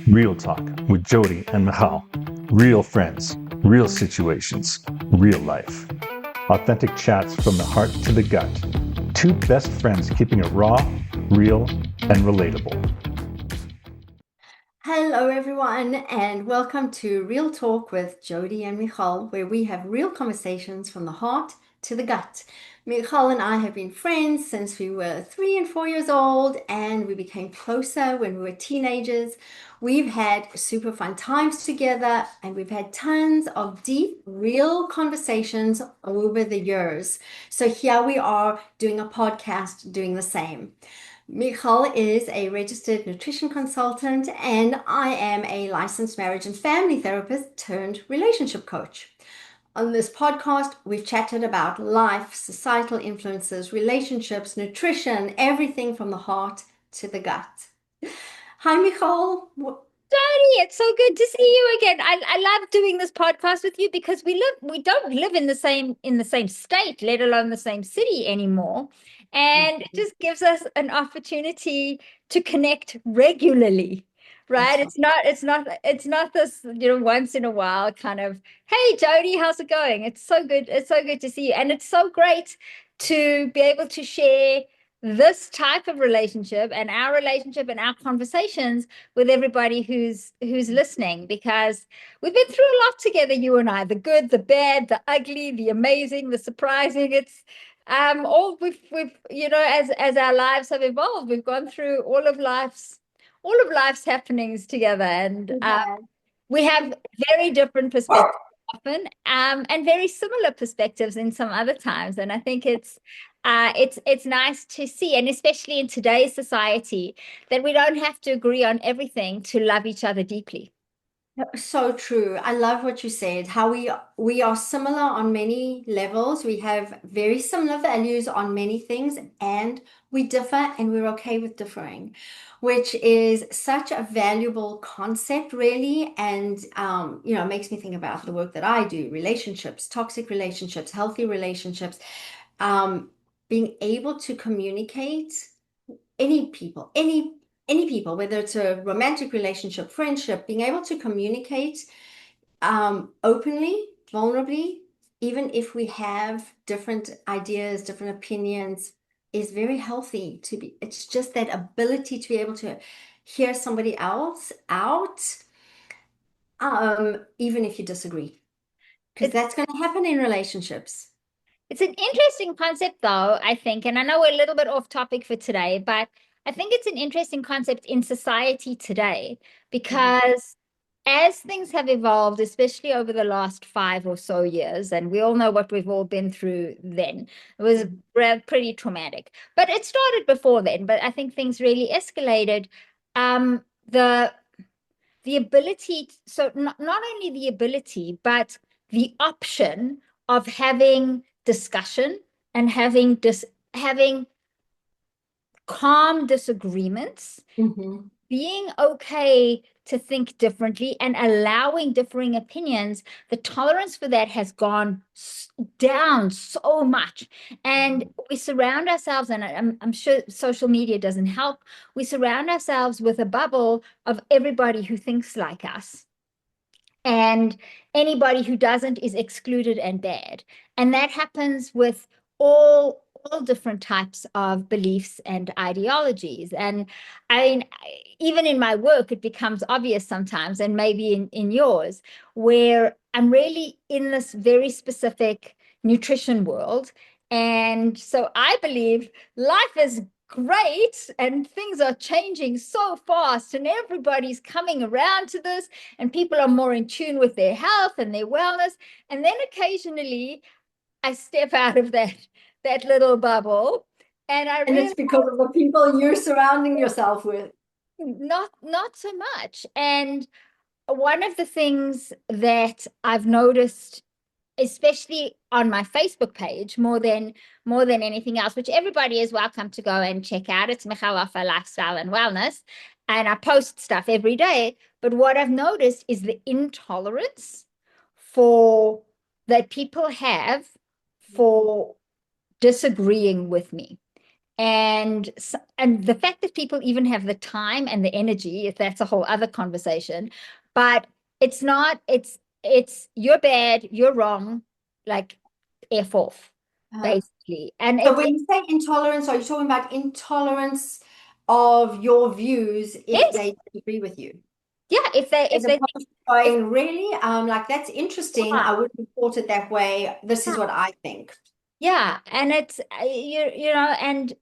Real Talk with Jodi and Michal. Real friends, real situations, real life. Authentic chats from the heart to the gut. Two best friends keeping it raw, real, and relatable. Hello, everyone, and welcome to Real Talk with Jodi and Michal, where we have real conversations from the heart to the gut. Michal and I have been friends since we were 3 and 4 years old, and we became closer when we were teenagers. We've had super fun times together, and we've had tons of deep, real conversations over the years. So here we are doing a podcast doing the same. Michal is a registered nutrition consultant, and I am a licensed marriage and family therapist turned relationship coach. On this podcast, we've chatted about life, societal influences, relationships, nutrition, everything from the heart to the gut. Hi, Michal. Jody, it's so good to see you again. I love doing this podcast with you because we don't live in the same state, let alone the same city anymore. And it just gives us an opportunity to connect regularly, right? That's right. It's not this, once in a while kind of, hey Jody, how's it going? It's so good. It's so good to see you. And it's so great to be able to share this type of relationship and our conversations with everybody who's listening, because we've been through a lot together, you and I, the good, the bad, the ugly, the amazing, the surprising. It's all we've as our lives have evolved, we've gone through all of life's happenings together, and Yeah. we have very different perspectives often, and very similar perspectives in some other times. And I think it's nice to see, and especially in today's society, that we don't have to agree on everything to love each other deeply. So true. I love what you said, how we are similar on many levels. We have very similar values on many things, and we differ, and we're okay with differing, which is such a valuable concept, really. And it makes me think about the work that I do, relationships, toxic relationships, healthy relationships, um, being able to communicate any people, any people, whether it's a romantic relationship, friendship, being able to communicate openly, vulnerably, even if we have different ideas, different opinions, is very healthy to be. It's just that ability to be able to hear somebody else out, even if you disagree, because It's that's going to happen in relationships. It's an interesting concept, though, I think. And I know we're a little bit off topic for today, but I think it's an interesting concept in society today Mhm. because as things have evolved, especially over the last 5 or so years, and we all know what we've all been through then, it was pretty traumatic. But it started before then, but I think things really escalated. Um, the the ability, so not only the ability, but the option of having discussion and having calm disagreements, Mhm. being okay to think differently and allowing differing opinions. The tolerance for that has gone down so much. And we surround ourselves, and I'm sure social media doesn't help, we surround ourselves with a bubble of everybody who thinks like us. And anybody who doesn't is excluded and bad. And that happens with all different types of beliefs and ideologies. And I mean, even in my work, it becomes obvious sometimes, and maybe in yours, where I'm really in this very specific nutrition world. And so I believe life is great and things are changing so fast, and everybody's coming around to this, and people are more in tune with their health and their wellness. And then occasionally I step out of that little bubble, and I And it's realize because of the people you're surrounding yourself with. not so much. And one of the things that I've noticed, especially on my Facebook page, more than anything else, which everybody is welcome to go and check out. It's Michal Offer Lifestyle and Wellness, and I post stuff every day. But what I've noticed is the intolerance for that people have for disagreeing with me. And the fact that people even have the time and the energy, if that's a whole other conversation, but it's not, it's you're bad, you're wrong, like F off, Uh, basically. And so when you say intolerance, are you talking about intolerance of your views if yes, they disagree with you? yeah, if As they opposed to going, really? Like that's interesting. I wouldn't have thought it that way. This is what I think. yeah, and it's you know, and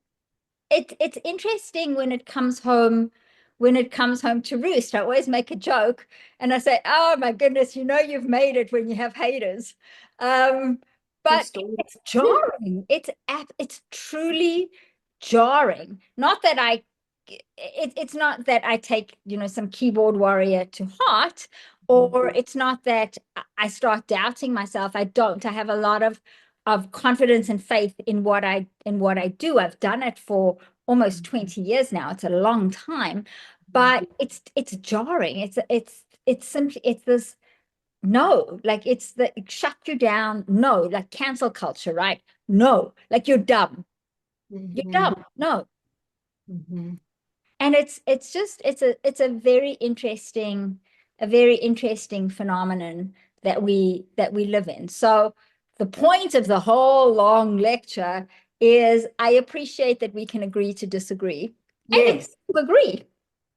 it's interesting when it comes home to roost. I always make a joke and I say, "Oh my goodness, you know you've made it when you have haters." Um, True but story. it's jarring. It's truly jarring. Not that it's not that I take, some keyboard warrior to heart, or it's not that I start doubting myself. I don't. I have a lot of confidence and faith in what I do. I've done it for almost 20 years now. It's a long time, but it's jarring. It's simply it's this no, like it's the shut you down, no, like cancel culture, right? No, like you're dumb. You're Mhm. dumb. No. Mhm. And it's a very interesting phenomenon that we live in. So the point of the whole long lecture is I appreciate that we can agree to disagree, and it's Yes. to agree,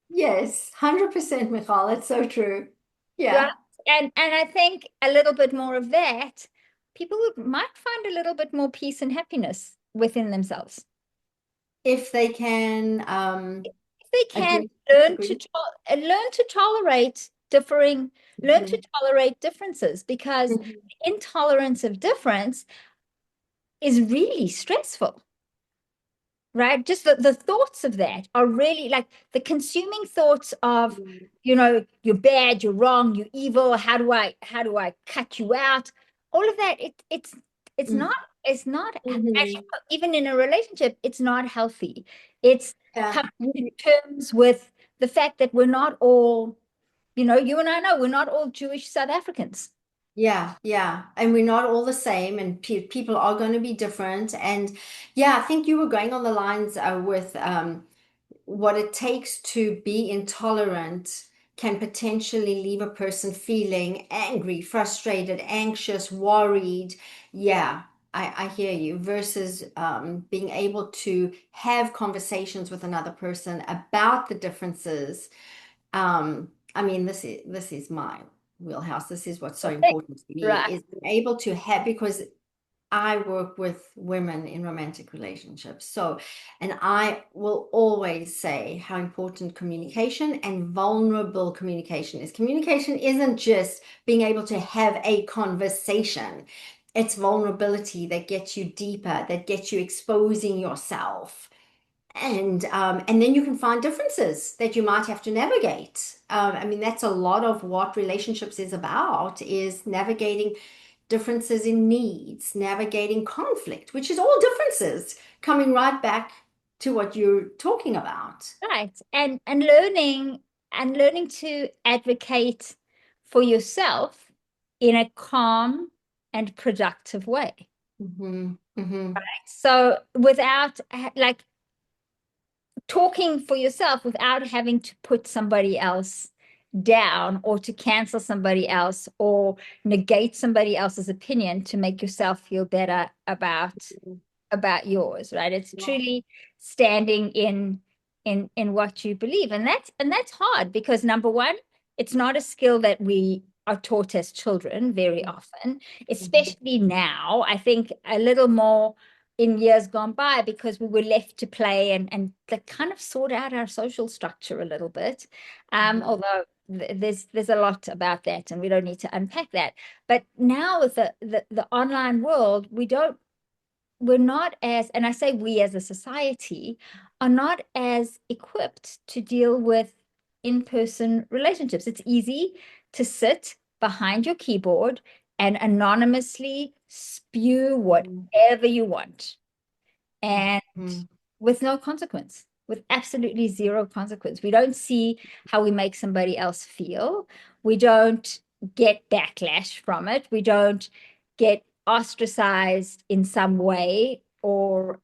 Yes. 100%, Michal. It's so true. right? Yeah. And I think a little bit more of that, people might find a little bit more peace and happiness within themselves. If they can If they can agree, learn to disagree. learn to tolerate learn to Mhm. tolerate differences, because Mhm. intolerance of difference is really stressful, right? Just the thoughts of that are really like the consuming thoughts of, you're bad, you're wrong, you're evil. How do I cut you out? All of that, it's Mhm. not, it's not, as you Mhm. know, even in a relationship, it's not healthy. It's Yeah. coming to terms with the fact that we're not all, you and I know we're not all Jewish South Africans. Yeah, yeah. And we're not all the same, and people are going to be different. And yeah, I think you were going on the lines with what it takes to be intolerant can potentially leave a person feeling angry, frustrated, anxious, worried. Yeah, I hear you. Versus being able to have conversations with another person about the differences. I mean, this is my wheelhouse. This is what's so important to me Right. is being able to have, because I work with women in romantic relationships. So, and I will always say how important communication and vulnerable communication is. Communication isn't just being able to have a conversation. It's vulnerability that gets you deeper, that gets you exposing yourself, and then you can find differences that you might have to navigate. I mean, that's a lot of what relationships is about, is navigating differences in needs, navigating conflict, which is all differences, coming right back to what you're talking about. Right. And learning to advocate for yourself in a calm and productive way. Hmm. Hmm. So without like talking for yourself without having to put somebody else down, or to cancel somebody else, or negate somebody else's opinion to make yourself feel better about yours, right? It's truly standing in what you believe. And that's hard, because number one, it's not a skill that we are taught as children very often, especially now. I think a little more in years gone by, because we were left to play and like kind of sort out our social structure a little bit. Although there's a lot about that, and we don't need to unpack that. But now with the online world, we're not as, and I say we as a society, are not as equipped to deal with in-person relationships. It's easy to sit behind your keyboard and anonymously spew whatever you want, and Hmm. with no consequence, with absolutely zero consequence. We don't see how we make somebody else feel. We don't get backlash from it. We don't get ostracized in some way or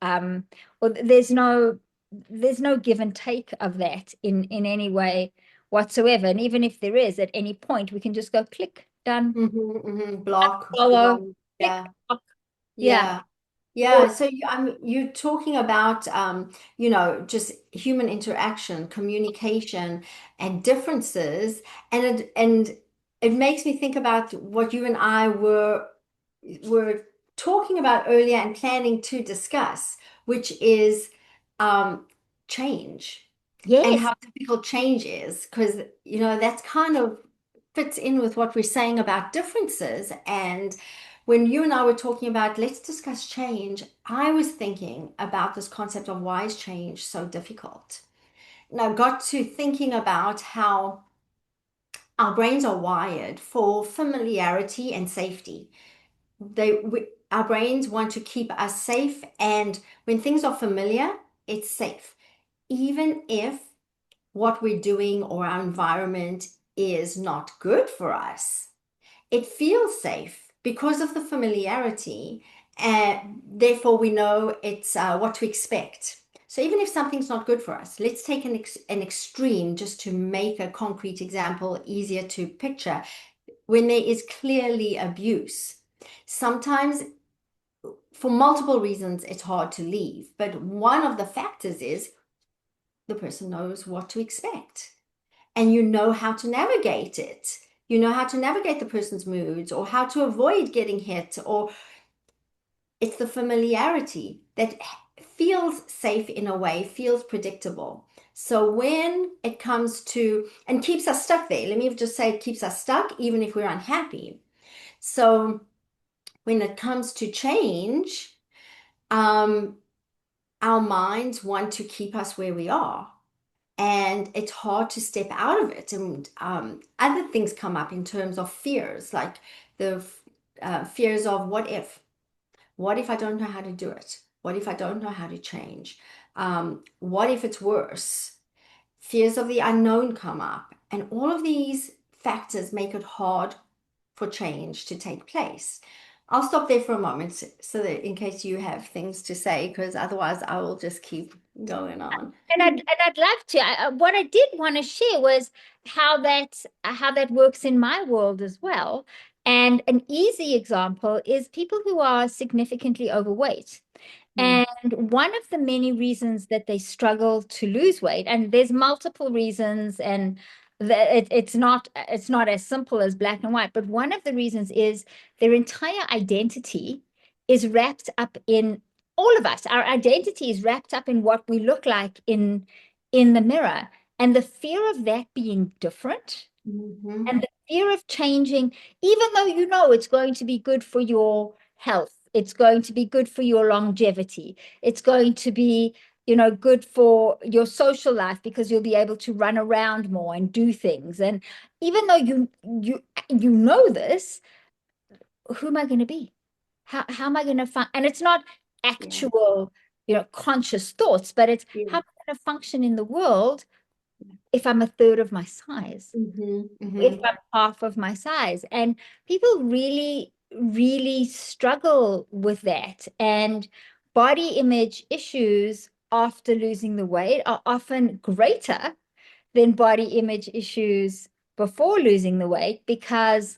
there's no give and take of that in any way whatsoever. And even if there is, at any point we can just go click, done, Block, follow, click, yeah, block. Yeah. yeah. Or Yeah, so you're talking about just human interaction, communication, and differences, and it makes me think about what you and I were talking about earlier and planning to discuss, which is um, change and yes, how difficult change is, because that's kind of fits in with what we're saying about differences. And when you and I were talking about let's discuss change, I was thinking about this concept of why is change so difficult. And I got to thinking about how our brains are wired for familiarity and safety. Our brains want to keep us safe, and when things are familiar, it's safe, even if what we're doing or our environment is not good for us. It feels safe because of the familiarity, and therefore we know it's what to expect. So even if something's not good for us, let's take an extreme just to make a concrete example easier to picture. When there is clearly abuse, sometimes for multiple reasons it's hard to leave, but one of the factors is the person knows what to expect and you know how to navigate it. You know how to navigate the person's moods or how to avoid getting hit, or it's the familiarity that feels safe in a way, feels predictable. So when it comes to, and keeps us stuck there, let me just say it keeps us stuck even if we're unhappy. So when it comes to change, um, our minds want to keep us where we are. And it's hard to step out of it. And other things come up in terms of fears, like the fears of what if? What if I don't know how to do it? What if I don't know how to change? What if it's worse? Fears of the unknown come up. And all of these factors make it hard for change to take place. I'll stop there for a moment so that in case you have things to say, because otherwise I will just keep going on. and I'd love to. What I did want to share was how that works in my world as well. And an easy example is people who are significantly overweight. Mm. And one of the many reasons that they struggle to lose weight, and there's multiple reasons, and it's not as simple as black and white, but one of the reasons is their entire identity is wrapped up in all of us. Our identity is wrapped up in what we look like in the mirror, and the fear of that being different Mhm. and the fear of changing, even though you know it's going to be good for your health, it's going to be good for your longevity, it's going to be, good for your social life because you'll be able to run around more and do things. And even though you know this, who am I going to be? How am I going to find? And it's not Yeah. actual, conscious thoughts, but it's Yeah. how am I going to function in the world if I'm a third of my size? Mhm. If Mhm. I'm half of my size. And people really, really struggle with that. And body image issues after losing the weight are often greater than body image issues before losing the weight because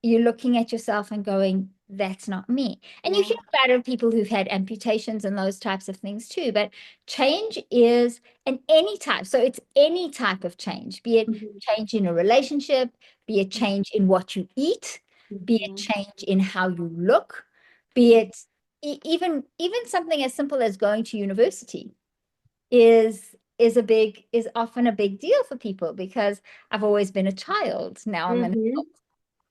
you're looking at yourself and going, that's not me. And you Yeah. hear about of people who've had amputations and those types of things too. But change is an any type. So it's any type of change, be it Mhm. change in a relationship, be it change in what you eat, be it Mhm. change in how you look, be it even something as simple as going to university is often a big deal for people because I've always been a child. Now I'm an Mhm. adult.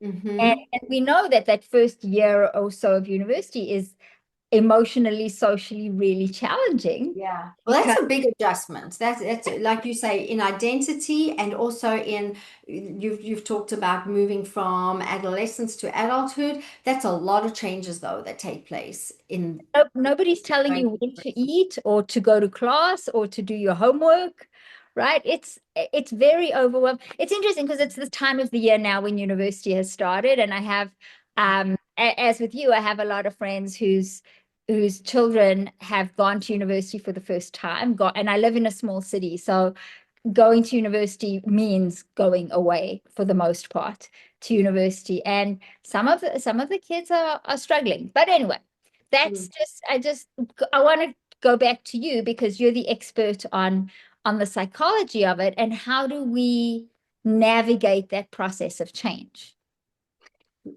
And, Mhm. and we know that that first year or so of university is emotionally, socially really challenging Yeah. Well, because that's a big adjustment. That's like you say, in identity and also in you've talked about moving from adolescence to adulthood. That's a lot of changes though that take place in nobody's telling brain. you when to eat or to go to class or to do your homework, right? It's very overwhelming. It's interesting because it's the time of the year now when university has started, and I have, as with you, I have a lot of friends whose whose children have gone to university for the first time, and I live in a small city, so going to university means going away for the most part to university, and some of the kids are struggling. But anyway, that's Mm. I want to go back to you because you're the expert on the psychology of it, and how do we navigate that process of change?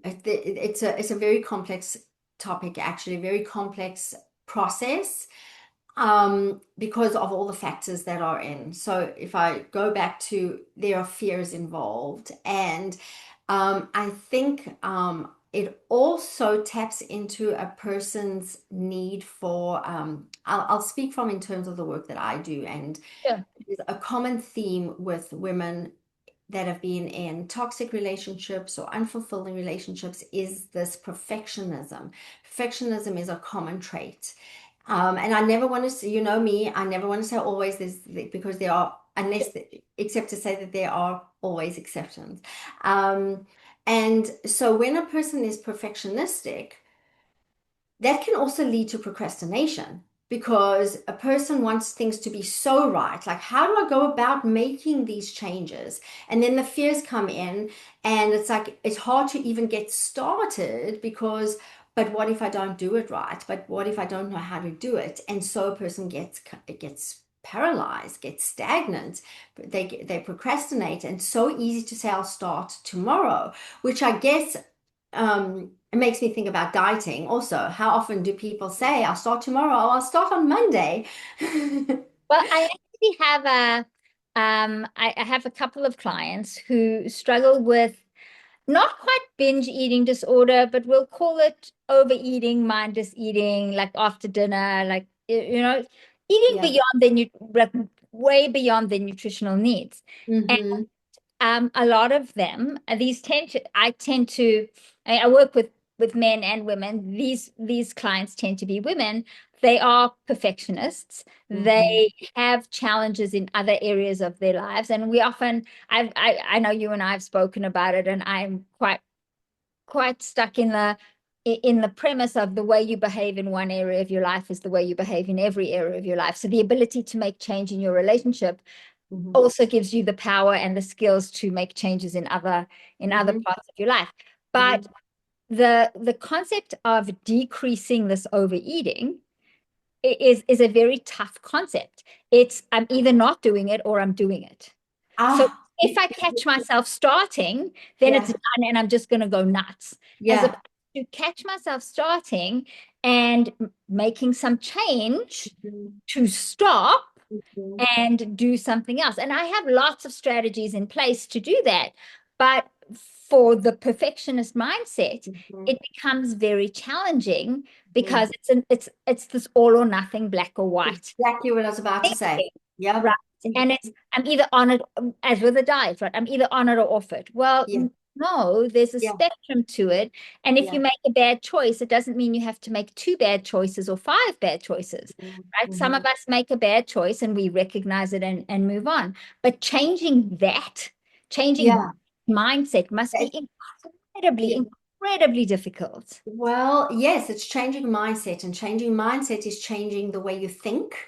It's a very complex topic, actually, a very complex process, because of all the factors that are in. So if I go back to, there are fears involved, and I think it also taps into a person's need for, I'll speak from in terms of the work that I do, and Yeah. there's a common theme with women that have been in toxic relationships or unfulfilling relationships is this perfectionism. Perfectionism is a common trait. And I never want to say, you know me, I never want to say always, because there are, except to say that there are always exceptions. Um, and so when a person is perfectionistic, that can also lead to procrastination, because a person wants things to be so right. Like, how do I go about making these changes? And then the fears come in, and it's like it's hard to even get started because, but what if I don't do it right? But what if I don't know how to do it? And so a person gets paralyzed, gets stagnant. They procrastinate, and so easy to say I'll start tomorrow, which I guess it makes me think about dieting also. How often do people say, I'll start tomorrow, or I'll start on Monday? Well, I actually have I have a couple of clients who struggle with not quite binge eating disorder, but we'll call it overeating, mindless eating, like after dinner, like eating Yeah. beyond like way beyond their nutritional needs. Mm-hmm. A lot of them, I tend to, I work with men and women. These clients tend to be women. They are perfectionists. Mm-hmm. They have challenges in other areas of their lives, and we often, I know you and I have spoken about it, and I'm quite stuck in the premise of the way you behave in one area of your life is the way you behave in every area of your life. So the ability to make change in your relationship Mm-hmm. also gives you the power and the skills to make changes in other Mm-hmm. parts of your life. Mm-hmm. But the concept of decreasing this overeating is a very tough concept. It's I'm either not doing it or I'm doing it. So Ah, if I catch myself starting, then it's yeah, done and I'm just going to go nuts. As yeah. opposed to catch myself starting and making some change Mhm. to stop Mhm. and do something else. And I have lots of strategies in place to do that. But for the perfectionist mindset, Mhm. it becomes very challenging Mhm. because it's this all or nothing, black or white Exactly what I was about to say. thinking, Yeah. right? And it's I'm either on it, as with a diet, right? I'm either on it or off it. Well, Yeah, no, there's a yeah, spectrum to it. And if you yeah. make a bad choice, it doesn't mean you have to make two bad choices or five bad choices, right? Some Mm-hmm. of us make a bad choice and we recognize it and move on. But changing Yeah. mindset must be incredibly, Yeah. incredibly difficult. Well, yes, it's changing mindset, and changing mindset is changing the way you think.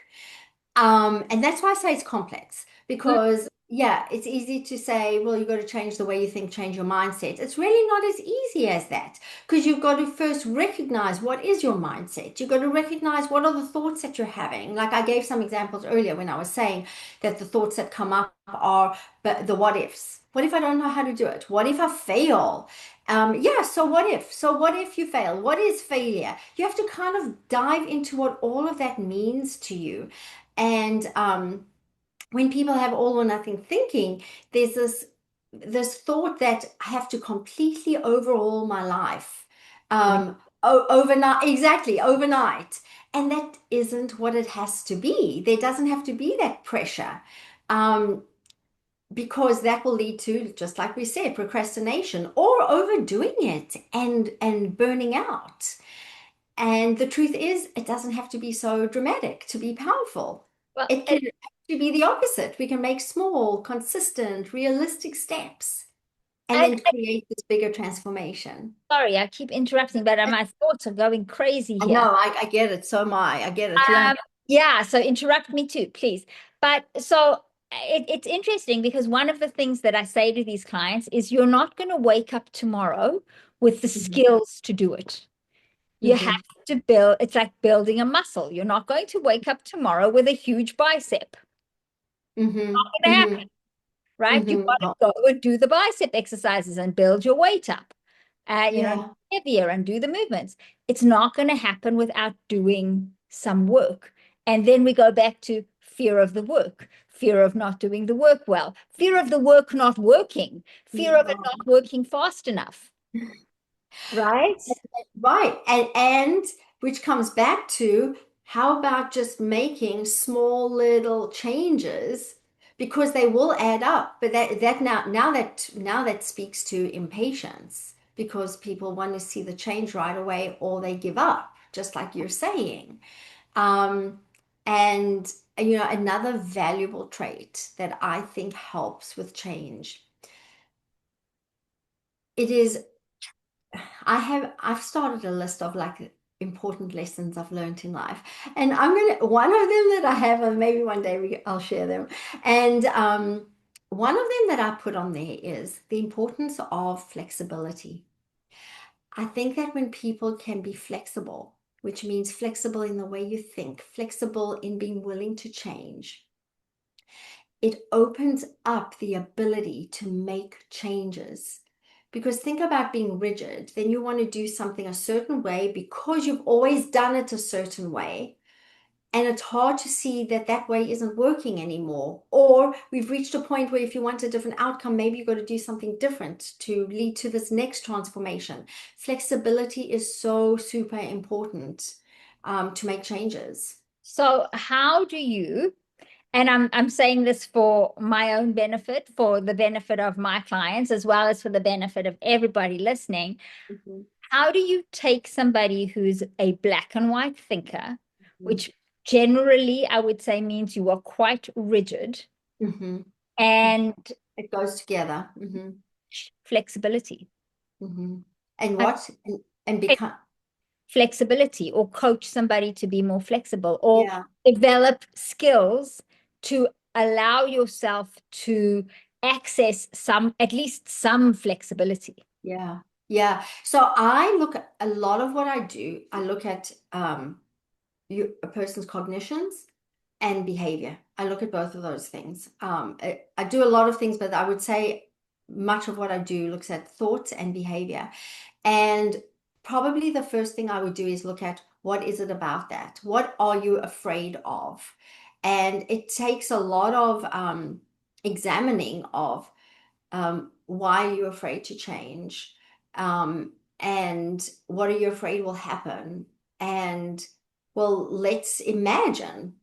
And that's why I say it's complex, Mm. because yeah, it's easy to say, well, you've got to change the way you think, change your mindset. It's really not as easy as that, because you've got to first recognize what is your mindset. You've got to recognize what are the thoughts that you're having. Like I gave some examples earlier when I was saying that the thoughts that come up are but the what ifs. What if I don't know how to do it? What if I fail? Yeah, so what if? So what if you fail? What is failure? You have to kind of dive into what all of that means to you. And when people have all or nothing thinking, there's this thought that I have to completely overhaul my life overnight, exactly overnight, and that isn't what it has to be. There doesn't have to be that pressure. Um, because that will lead to, just like we said, procrastination or overdoing it and burning out. And the truth is, it doesn't have to be so dramatic to be powerful. Well, It can actually be the opposite. We can make small, consistent, realistic steps. and then create this bigger transformation. Sorry, I keep interrupting, but my thoughts are going crazy I here. know, I get it. So am I. I get it. Yeah. Yeah, so interrupt me too, please. But so it's interesting because one of the things that I say to these clients is you're not going to wake up tomorrow with the skills to do it. You Mm-hmm. have to build, it's like building a muscle. You're not going to wake up tomorrow with a huge bicep. Mm-hmm. Not going to happen, Mm-hmm. right? You got Mm-hmm. to go and do the bicep exercises and build your weight up. Yeah. Heavier and do the movements. It's not going to happen without doing some work. And then we go back to fear of the work, fear of not doing the work well, fear of the work not working, fear of it Yeah. not working fast enough, right? Right. And which comes back to how about just making small little changes because they will add up. But that now that speaks to impatience because people want to see the change right away or they give up, just like you're saying. Um, and another valuable trait that I think helps with change, it is I've started a list of like important lessons I've learned in life. And one of them that I have, and maybe one day I'll share them. And one of them that I put on there is the importance of flexibility. I think that when people can be flexible, which means flexible in the way you think, flexible in being willing to change, it opens up the ability to make changes. Because think about being rigid, then you want to do something a certain way because you've always done it a certain way. And it's hard to see that that way isn't working anymore. Or we've reached a point where if you want a different outcome, maybe you've got to do something different to lead to this next transformation. Flexibility is so super important to make changes. So how do you, and I'm saying this for my own benefit, for the benefit of my clients, as well as for the benefit of everybody listening. Mhm. How do you take somebody who's a black and white thinker, Mhm. which generally I would say means you are quite rigid, Mhm. and It goes together. flexibility? And Uh, what? And become, Flexibility, or coach somebody to be more flexible, or yeah, develop skills to allow yourself to access at least some flexibility. yeah, yeah. So I look at a lot of what I do, I look at a person's cognitions and behavior. I look at both of those things. I do a lot of things, but I would say much of what I do looks at thoughts and behavior. And probably the first thing I would do is look at what is it about that? What are you afraid of? And it takes a lot of examining of why are you afraid to change? And what are you afraid will happen? And well, let's imagine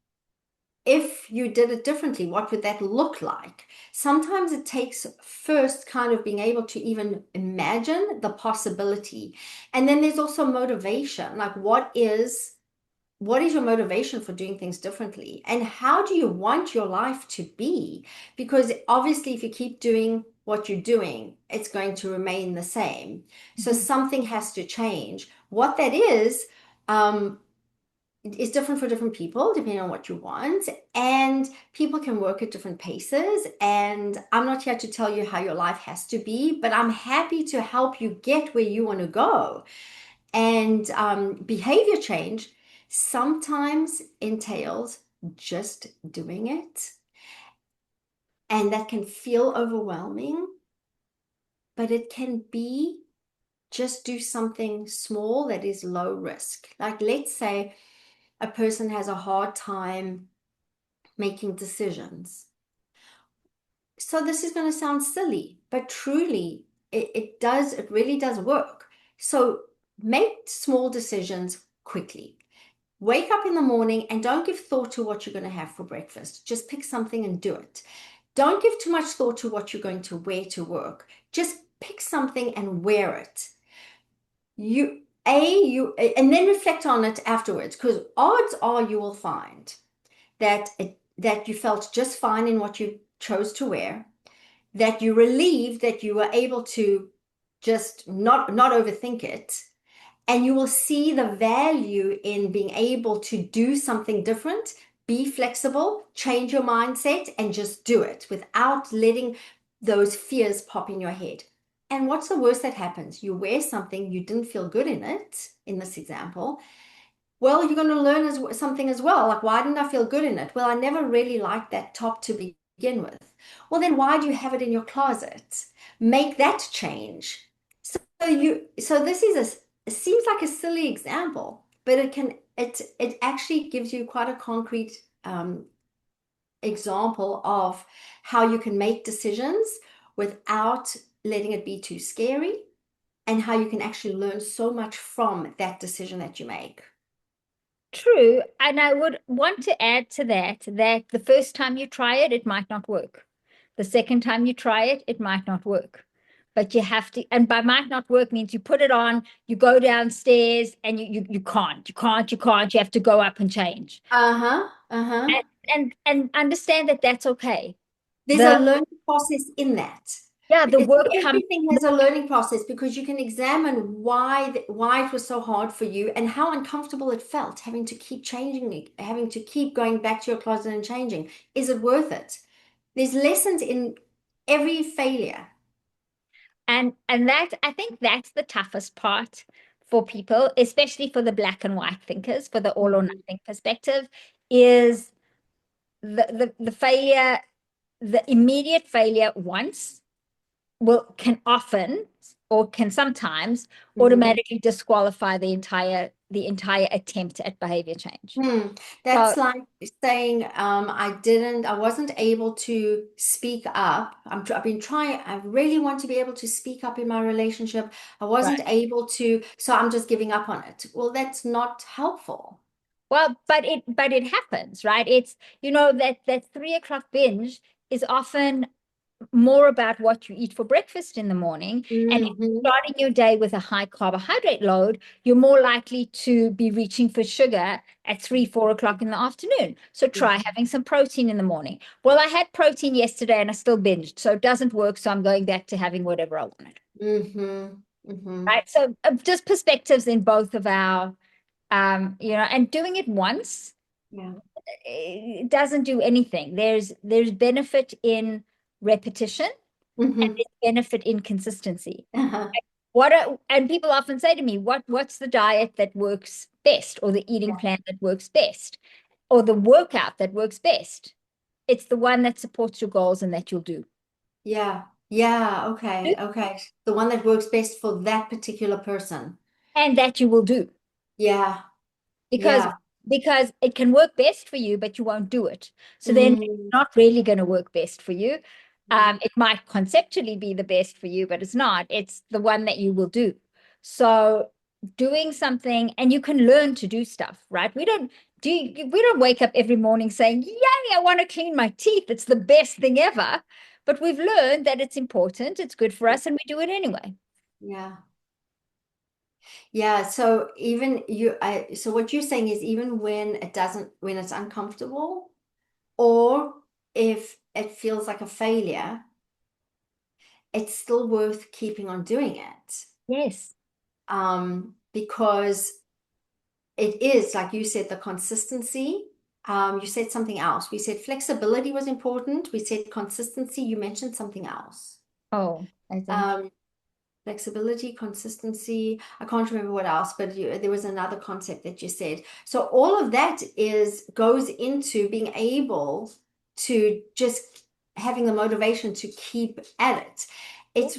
if you did it differently, what would that look like? Sometimes it takes first kind of being able to even imagine the possibility. And then there's also motivation. Like what is your motivation for doing things differently? And how do you want your life to be? Because obviously, if you keep doing what you're doing, it's going to remain the same. So something has to change. What that is different for different people, depending on what you want. And people can work at different paces. And I'm not here to tell you how your life has to be, but I'm happy to help you get where you want to go. And behavior change sometimes entails just doing it. And that can feel overwhelming, but it can be just do something small that is low risk. Like, let's say a person has a hard time making decisions. So, this is going to sound silly, but truly, it really does work. So, make small decisions quickly. Wake up in the morning and don't give thought to what you're going to have for breakfast. Just pick something and do it. Don't give too much thought to what you're going to wear to work. Just pick something and wear it. And then reflect on it afterwards, because odds are you will find that you felt just fine in what you chose to wear. that you're relieved that you were able to just not overthink it. And you will see the value in being able to do something different, be flexible, change your mindset, and just do it without letting those fears pop in your head. And what's the worst that happens? You wear something, you didn't feel good in it, in this example. Well, you're going to learn something as well. Like, why didn't I feel good in it? Well, I never really liked that top to begin with. Well, then why do you have it in your closet? Make that change. So this is it seems like a silly example, but it actually gives you quite a concrete example of how you can make decisions without letting it be too scary, and how you can actually learn so much from that decision that you make. True. And I would want to add to that the first time you try it, it might not work. The second time you try it, it might not work. But you have to, and by might not work means you put it on, you go downstairs and you can't, you have to go up and change. Uh-huh. Uh-huh. And understand that that's okay. There's a learning process in that. The work comes. Everything has a learning process, because you can examine why it was so hard for you and how uncomfortable it felt having to keep changing, having to keep going back to your closet and changing. Is it worth it? There's lessons in every failure. And that, I think that's the toughest part for people, especially for the black and white thinkers, for the all or nothing perspective, is the failure, the immediate failure once can often or can sometimes automatically disqualify the entire attempt at behavior change. That's like saying, I wasn't able to speak up. I've been trying, I really want to be able to speak up in my relationship. I wasn't able to, so I'm just giving up on it. Well, that's not helpful. Well, but it happens, right? It's, that 3 o'clock binge is often more about what you eat for breakfast in the morning. And if you're starting your day with a high carbohydrate load, you're more likely to be reaching for sugar at 3-4 o'clock in the afternoon. So try having some protein in the morning. Well, I had protein yesterday and I still binged, so it doesn't work. So I'm going back to having whatever I wanted. Right. So just perspectives in both of our, and doing it once, it doesn't do anything. There's benefit in repetition, and there's benefit in consistency. And people often say to me, what's the diet that works best, or the eating plan that works best, or the workout that works best? It's the one that supports your goals and that you'll do. Okay. The one that works best for that particular person. And that you will do. Because it can work best for you, but you won't do it. So then it's not really going to work best for you. It might conceptually be the best for you, but it's not. It's the one that you will do. So doing something, and you can learn to do stuff, right? We don't wake up every morning saying, yay, I want to clean my teeth. It's the best thing ever. But we've learned that it's important, it's good for us, and we do it anyway. So so what you're saying is, even when it's uncomfortable, or if it feels like a failure, it's still worth keeping on doing it. Yes. Because it is, like you said, the consistency. You said something else. We said flexibility was important. We said consistency. You mentioned something else. Oh, I think. Flexibility, consistency. I can't remember what else, but there was another concept that you said. So all of that goes into being able to just having the motivation to keep at it. It's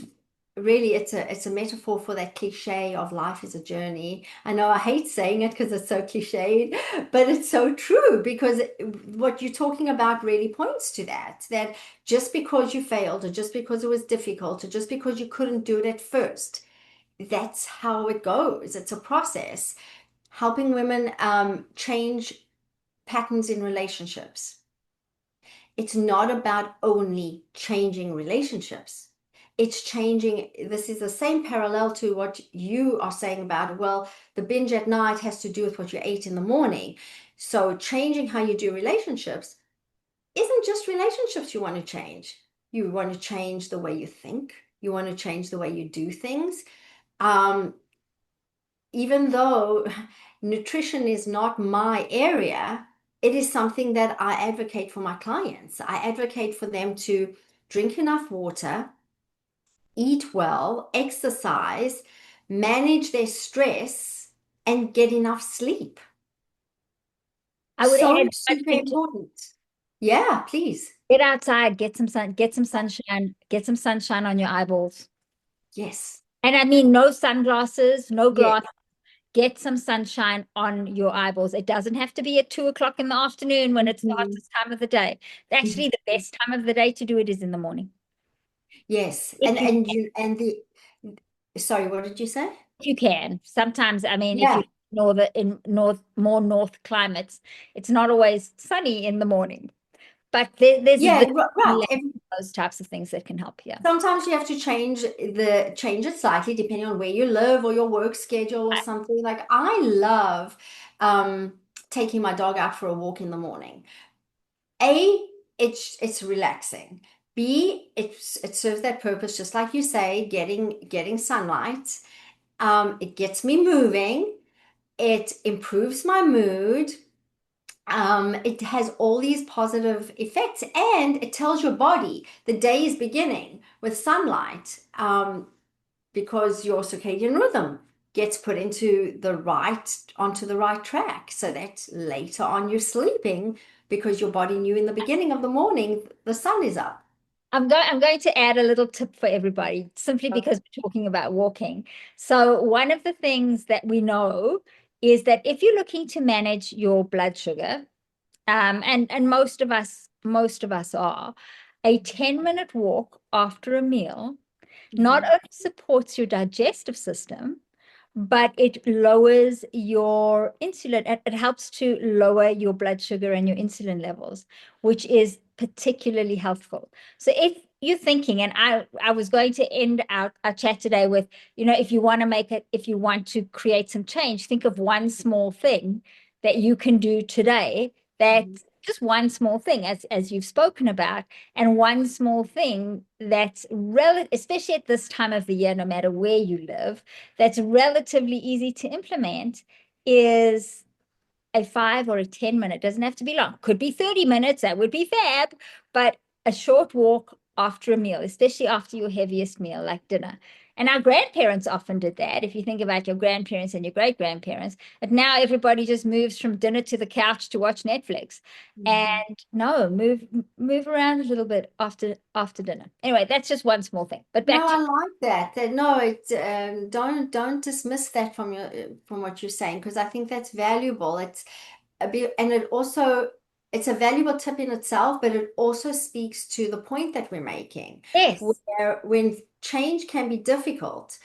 really, it's a metaphor for that cliche of life is a journey. I know I hate saying it because it's so cliched, but it's so true, because what you're talking about really points to that just because you failed, or just because it was difficult, or just because you couldn't do it at first, that's how it goes. It's a process. Helping women change patterns in relationships. It's not about only changing relationships. It's changing. This is the same parallel to what you are saying about, well, the binge at night has to do with what you ate in the morning. So changing how you do relationships isn't just relationships you want to change. You want to change the way you think. You want to change the way you do things. Um, Even though nutrition is not my area, it is something that I advocate for my clients. I advocate for them to drink enough water, eat well, exercise, manage their stress, and get enough sleep. I would So add one super thing to important. Yeah, please. get outside, get some sun, get some sunshine on your eyeballs. Yes. And I mean, no sunglasses, no Yes. glass. Get some sunshine on your eyeballs. It doesn't have to be at 2 o'clock in the afternoon when it's the Mhm. hottest time of the day. Actually, the best time of the day to do it is in the morning. Yes. If you Sorry, what did you say? if you can. Sometimes, I mean, if you Yeah. more north climates, it's not always sunny in the morning. But there's Yeah, vitamin right. those types of things that can help here. Sometimes you have to change it slightly depending on where you live or your work schedule or something. Like I love um taking my dog out for a walk in the morning. A, it's relaxing. B, it serves that purpose, just like you say, getting sunlight. It gets me moving. It improves my mood. It has all these positive effects, and it tells your body the day is beginning with sunlight, because your circadian rhythm gets put onto the right track, so that later on you're sleeping because your body knew in the beginning of the morning the sun is up. I'm going to add a little tip for everybody, simply because we're talking about walking. So one of the things that we know is that if you're looking to manage your blood sugar, and most of us are, a 10-minute walk after a meal not Mhm. only supports your digestive system, but it lowers your insulin. It helps to lower your blood sugar and your insulin levels, which is particularly helpful. So if you're thinking, and I was going to end our chat today with, if you want to if you want to create some change, think of one small thing that you can do today, that Mhm. just one small thing, as you've spoken about, and one small thing that's especially at this time of the year, no matter where you live, that's relatively easy to implement, is a 5 or a 10 minute, doesn't have to be long, could be 30 minutes, that would be fab, but a short walk after a meal, especially after your heaviest meal like dinner. And our grandparents often did that. If you think about your grandparents and your great grandparents, but now everybody just moves from dinner to the couch to watch Netflix. Mhm. And no, move around a little bit after dinner. Anyway, that's just one small thing. But No, back to I like that. No, don't dismiss that from what you're saying, because I think that's valuable. It's a bit, and it's a valuable tip in itself, but it also speaks to the point that we're making, yes, where when change can be difficult,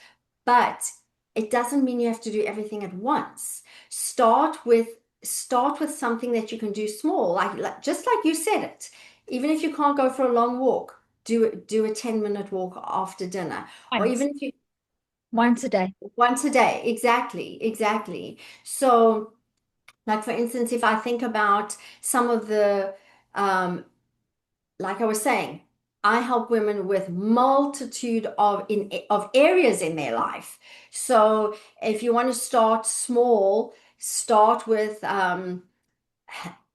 but it doesn't mean you have to do everything at once. Start with something that you can do small, like just like you said it. Even if you can't go for a long walk, do a 10-minute walk after dinner, or once even if you once a day. once a day. Exactly. So, like for instance, if I think about some of um, like I was saying, I help women with multitude of areas in their life. So if you want to start small, start with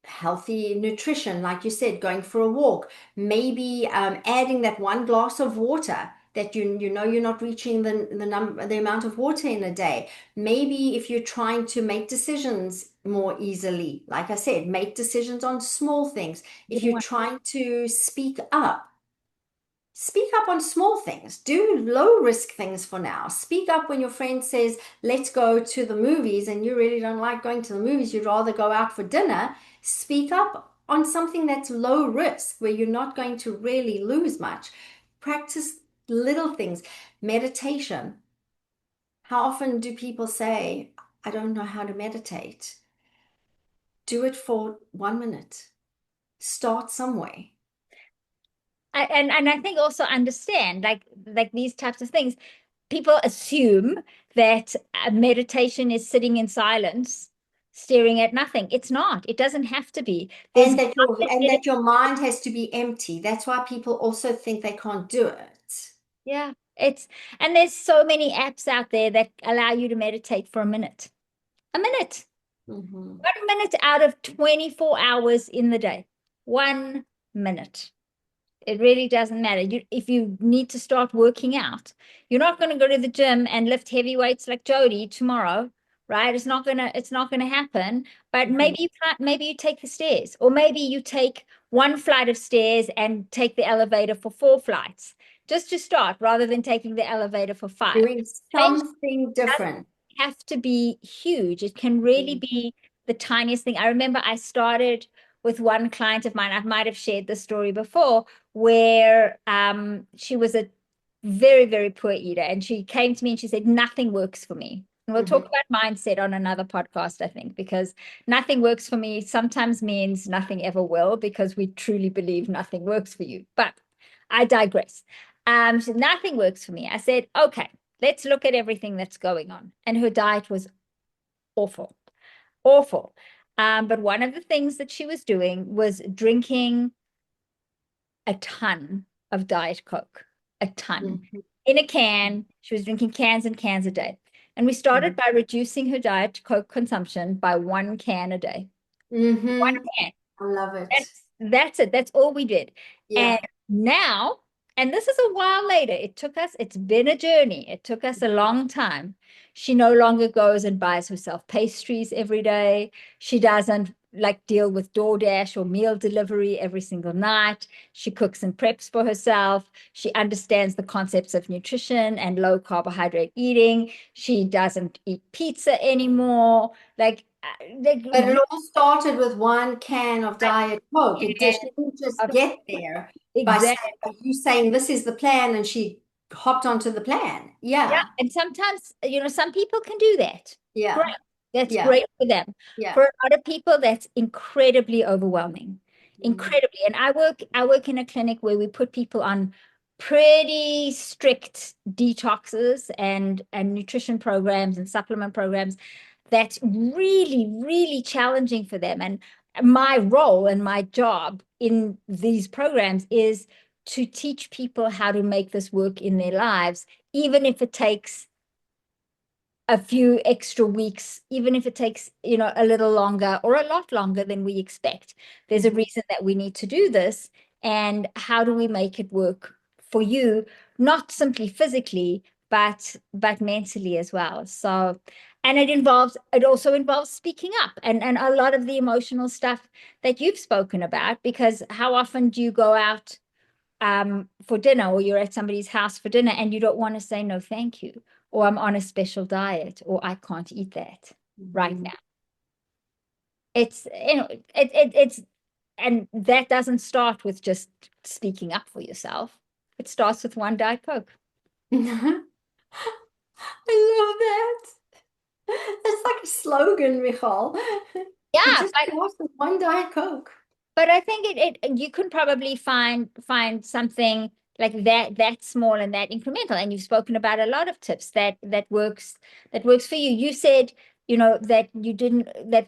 healthy nutrition, like you said, going for a walk, maybe adding that one glass of water that you know you're not reaching the amount of water in a day. Maybe if you're trying to make decisions more easily, like I said, make decisions on small things. If you're trying to speak up on small things. Do low risk things for now. Speak up when your friend says, let's go to the movies, and you really don't like going to the movies. You'd rather go out for dinner. Speak up on something that's low risk, where you're not going to really lose much. Practice little things. Meditation. How often do people say, I don't know how to meditate? Do it for 1 minute. Start somewhere. And I think also understand, like these types of things, people assume that meditation is sitting in silence staring at nothing. It's not. It doesn't have to be. There's And that your mind has to be empty. That's why people also think they can't do it. yeah, and there's so many apps out there that allow you to meditate for a minute. A minute. Mm-hmm. 1 minute out of 24 hours in the day. 1 minute. It really doesn't matter. If you need to start working out, you're not going to go to the gym and lift heavy weights like Jodi tomorrow, right? It's not gonna happen. But maybe you take the stairs, or maybe you take one flight of stairs and take the elevator for 4 flights, just to start, rather than taking the elevator for 5. Doing Change something different. have to be huge. It can really be the tiniest thing. I remember I started with one client of mine. I might have shared this story before, where she was a very, very poor eater, and she came to me and she said, nothing works for me. And we'll talk about mindset on another podcast, I think, because nothing works for me sometimes means nothing ever will, because we truly believe nothing works for you. But I digress. So nothing works for me. I said, okay, let's look at everything that's going on. And her diet was awful, awful. But one of the things that she was doing was drinking a ton of Diet Coke, a ton. In a can. She was drinking cans and cans a day. And we started by reducing her Diet Coke consumption by 1 can a day. 1 can. I love it. That's it. That's all we did. Yeah. And now, and this is a while later, it's been a journey. It took us a long time. She no longer goes and buys herself pastries every day. She doesn't like deal with DoorDash or meal delivery every single night. She cooks and preps for herself. She understands the concepts of nutrition and low carbohydrate eating. She doesn't eat pizza anymore. But it all started with 1 can of Diet Coke. It didn't just get there by you saying this is the plan, and she hopped onto the plan. Yeah. And sometimes, some people can do that. Yeah. Great. That's great for them. Yeah. For a lot of people, that's incredibly overwhelming. Incredibly. And I work in a clinic where we put people on pretty strict detoxes and nutrition programs and supplement programs. That's really, really challenging for them. And my role and my job in these programs is to teach people how to make this work in their lives, even if it takes a few extra weeks, even if it takes, a little longer or a lot longer than we expect. There's a reason that we need to do this. And how do we make it work for you, not simply physically, but mentally as well. So, and it also involves speaking up and a lot of the emotional stuff that you've spoken about, because how often do you go out for dinner, or you're at somebody's house for dinner and you don't want to say no thank you, or I'm on a special diet, or I can't eat that right now. It's and that doesn't start with just speaking up for yourself. It starts with one Diet Coke. I love that. It's like a slogan, Michal. Yeah, just starts with one Diet Coke. But I think you can probably find something like that small and that incremental. And you've spoken about a lot of tips that works for you. You said, that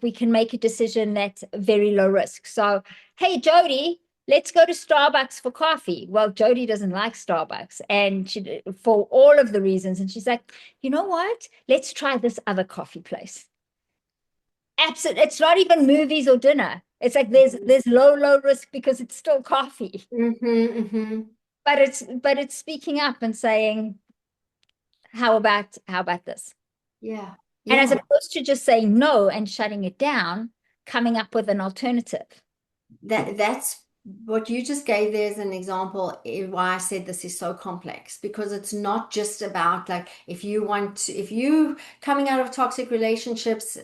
we can make a decision that's very low risk. So, hey, Jodi, let's go to Starbucks for coffee. Well, Jodi doesn't like Starbucks, and for all of the reasons. And she's like, you know what? Let's try this other coffee place. Absolutely. It's not even movies or dinner. It's like there's low risk because it's still coffee. But it's speaking up and saying, how about this? Yeah. And as opposed to just saying no and shutting it down, coming up with an alternative. That's what you just gave there as an example, why I said this is so complex, because it's not just about like if you coming out of toxic relationships,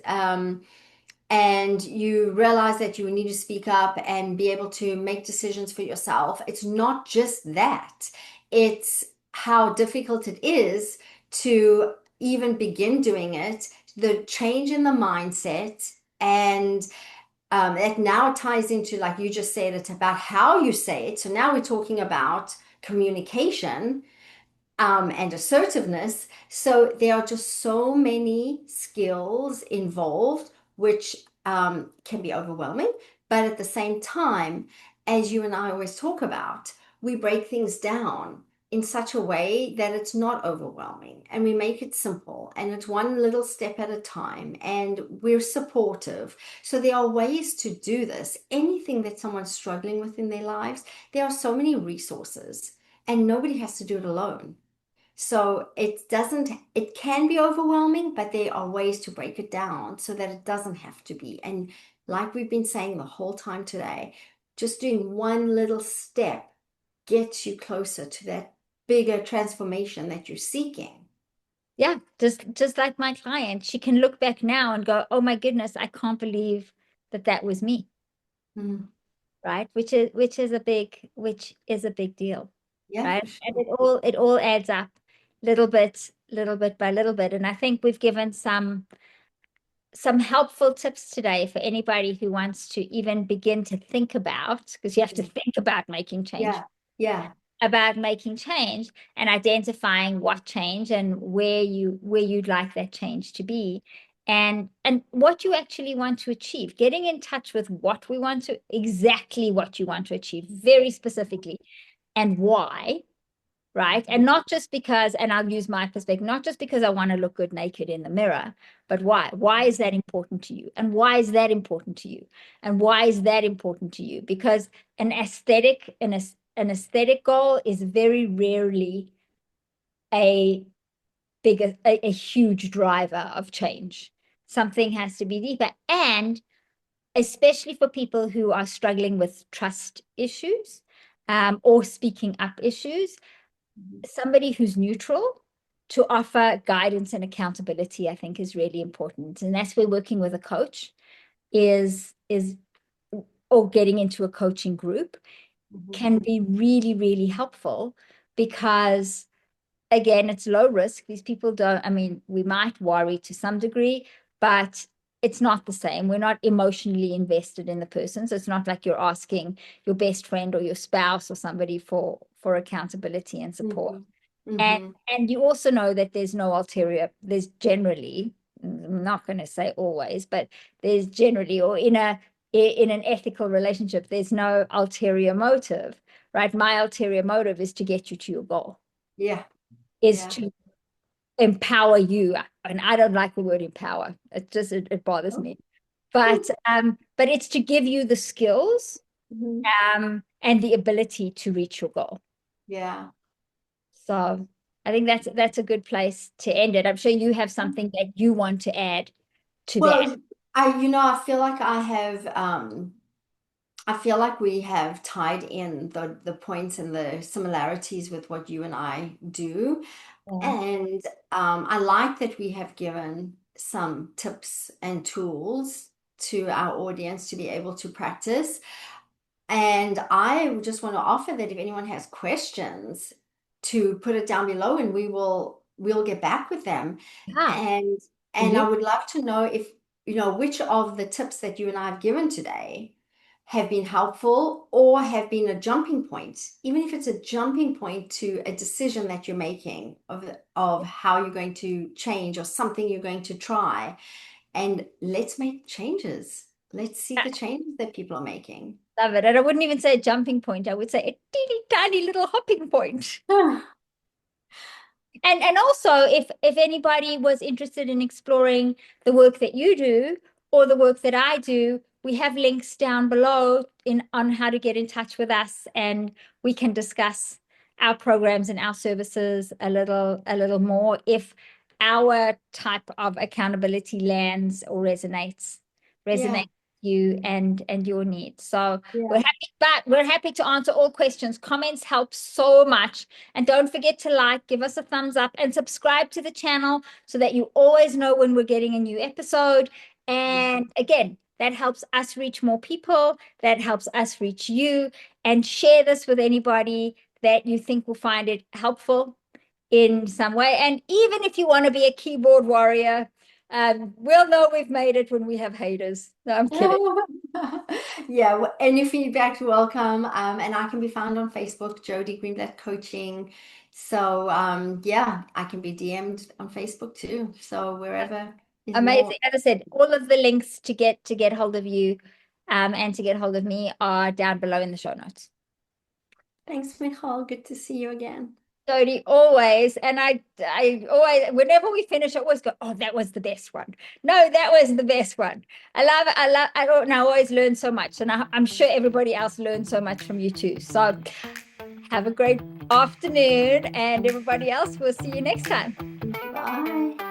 and you realize that you need to speak up and be able to make decisions for yourself. It's not just that. It's how difficult it is to even begin doing it, the change in the mindset, and that now ties into, like you just said, it's about how you say it. So now we're talking about communication and assertiveness. So there are just so many skills involved which can be overwhelming. But at the same time, as you and I always talk about, we break things down in such a way that it's not overwhelming, and we make it simple, and it's one little step at a time, and we're supportive. So there are ways to do this. Anything that someone's struggling with in their lives, there are so many resources, and nobody has to do it alone. So it can be overwhelming, but there are ways to break it down so that it doesn't have to be. And like we've been saying the whole time today, just doing one little step gets you closer to that bigger transformation that you're seeking. Yeah, just like my client, she can look back now and go, "Oh my goodness, I can't believe that that was me." Mm. Right? Which is a big deal, Yeah, right? for And sure. it all adds up little bit by little bit. And I think we've given some helpful tips today for anybody who wants to even begin to think about, because you have to think about making change, Yeah, yeah. and identifying what change and where you'd like that change to be, and what you actually want to achieve, getting in touch with exactly what you want to achieve very specifically, and why. Right. And not just because, and I'll use my perspective, not just because I want to look good naked in the mirror, but why? Why is that important to you? And why is that important to you? And why is that important to you? Because an aesthetic goal is very rarely a a huge driver of change. Something has to be deeper. And especially for people who are struggling with trust issues, or speaking up issues, somebody who's neutral to offer guidance and accountability, I think, is really important. And that's where working with a coach is or getting into a coaching group Mhm. can be really, really helpful, because again, it's low risk. These people don't, I mean, we might worry to some degree, but it's not the same. We're not emotionally invested in the person. So it's not like you're asking your best friend or your spouse or somebody for accountability and support. Mhm. And Mhm. and you also know that there's generally, I'm not going to say always, but there's generally, or in an ethical relationship, there's no ulterior motive, right? My ulterior motive is to get you to your goal, Yeah, is yeah. to empower you. And I don't like the word empower. It bothers me. But it's to give you the skills, Mhm. and the ability to reach your goal. Yeah. So I think that's a good place to end it. I'm sure you have something that you want to add to that. Well, I feel like I feel like we have tied in the points and the similarities with what you and I do. Yeah. And I like that we have given some tips and tools to our audience to be able to practice. And I just want to offer that if anyone has questions, to put it down below, and we'll get back with them. Yeah, And I absolutely. would love to know if which of the tips that you and I have given today have been helpful or have been a jumping point, even if it's a jumping point to a decision that you're making of how you're going to change or something you're going to try. And let's make changes. Let's see the changes that people are making. Love it. And I wouldn't even say a jumping point. I would say a teeny tiny little hopping point. And also, if anybody was interested in exploring the work that you do or the work that I do, we have links down below on how to get in touch with us, and we can discuss our programs and our services a little more if our type of accountability lands or resonates Yeah, with you and your needs. So yeah. we're happy to answer all questions. Comments help so much. And don't forget to give us a thumbs up, and subscribe to the channel so that you always know when we're getting a new episode. And again, that helps us reach more people. That helps us reach you. And share this with anybody that you think will find it helpful in some way. And even if you want to be a keyboard warrior, we'll know we've made it when we have haters. No, I'm kidding. Yeah, any feedback's welcome. And I can be found on Facebook, Jodi Greenblatt Coaching. So yeah, I can be DM'd on Facebook too. So wherever. is Amazing. more. As I said, all of the links to get hold of you and to get hold of me are down below in the show notes. Thanks, Michal. Good to see you again. Jodi, always. And I always, whenever we finish, I always go, oh, that was the best one. No, that was the best one. I love it. And I always learn so much. And I'm sure everybody else learns so much from you too. So have a great afternoon, and everybody else, we'll see you next time. Bye.